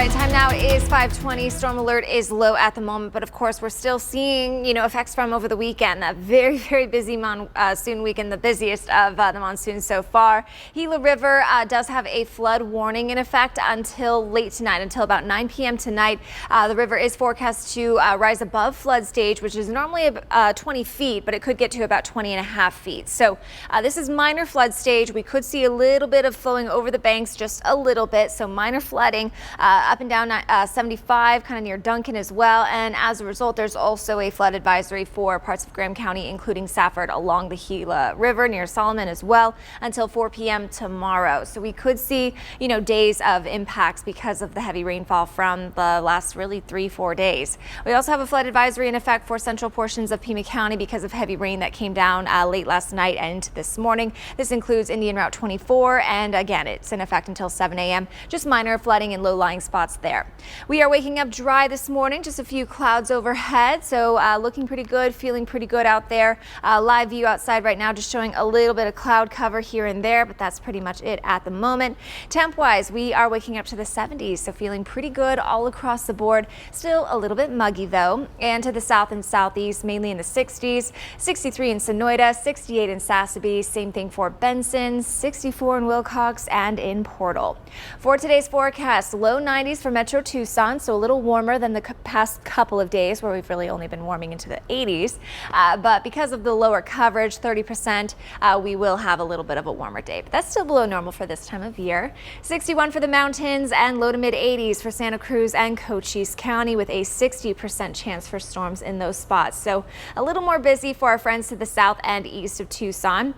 right, time now is 5:20. Storm alert is low at the moment, but of course we're still seeing, effects from over the weekend. That very, very busy monsoon weekend, the busiest of the monsoon so far. Gila River does have a flood warning in effect until late tonight, until about 9 p.m. tonight. The river is forecast to rise above flood stage, which is normally 20 feet, but it could get to about 20.5 feet. So this is minor flood stage. We could see a little bit of flowing over the banks, just a little bit. So minor flooding up and down 75, kind of near Duncan as well. And as a result, there's also a flood advisory for parts of Graham County, including Safford along the Gila River near Solomon as well until 4 p.m. tomorrow. So we could see, days of impacts because of the heavy rainfall from the last really 3-4 days. We also have a flood advisory in effect for central portions of Pima County because of heavy rain that came down late last night and into this morning. This includes Indian Route 24, and again, it's in effect until 7 a.m. Just minor flooding in low-lying spots there. We are waking up dry this morning, just a few clouds overhead, so looking pretty good, feeling pretty good out there. Live view outside right now just showing a little bit of cloud cover here and there, but that's pretty much it at the moment. Temp-wise, we are waking up to the 70s, so feeling pretty good all across the board. Still a little bit muggy though, and to the south and southeast, mainly in the 60s, 63 in Sonoyta, 68 in Sassabee, same thing for Benson, 64 in Wilcox and in Portal. For today's forecast, low 90s for Metro Tucson, so a little warmer than the past couple of days where we've really only been warming into the 80s. But because of the lower coverage, 30%, we will have a little bit of a warmer day. But that's still below normal for this time of year. 61 for the mountains and low to mid 80s for Santa Cruz and Cochise County with a 60% chance for storms in those spots. So a little more busy for our friends to the south and east of Tucson.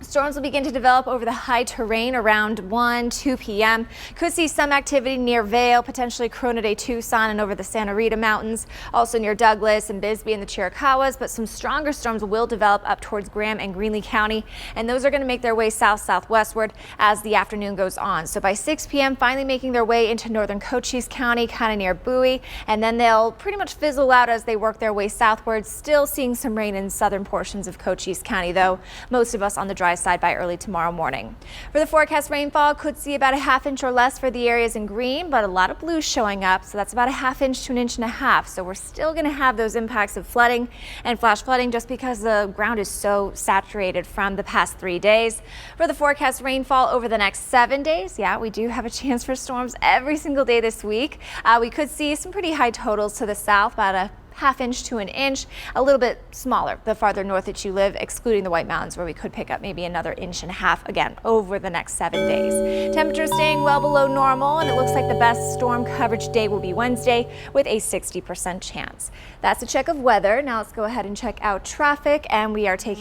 Storms will begin to develop over the high terrain around 1-2 p.m. Could see some activity near Vail, potentially Corona de Tucson and over the Santa Rita Mountains, also near Douglas and Bisbee and the Chiricahuas, but some stronger storms will develop up towards Graham and Greeley County, and those are going to make their way south-southwestward as the afternoon goes on. So by 6 p.m. finally making their way into northern Cochise County, kind of near Bowie, and then they'll pretty much fizzle out as they work their way southward. Still seeing some rain in southern portions of Cochise County, though most of us on the dry side by early tomorrow morning. For the forecast rainfall, could see about a ½ inch or less for the areas in green, but a lot of blue showing up, so that's about a ½ inch to 1.5 inches. So we're still going to have those impacts of flooding and flash flooding just because the ground is so saturated from the past 3 days. For the forecast rainfall over the next 7 days, yeah, we do have a chance for storms every single day this week. We could see some pretty high totals to the south, about a ½ inch to 1 inch, a little bit smaller the farther north that you live, excluding the White Mountains, where we could pick up maybe another 1.5 inches again over the next 7 days. Temperatures staying well below normal, and it looks like the best storm coverage day will be Wednesday with a 60% chance. That's a check of weather. Now let's go ahead and check out traffic, and we are taking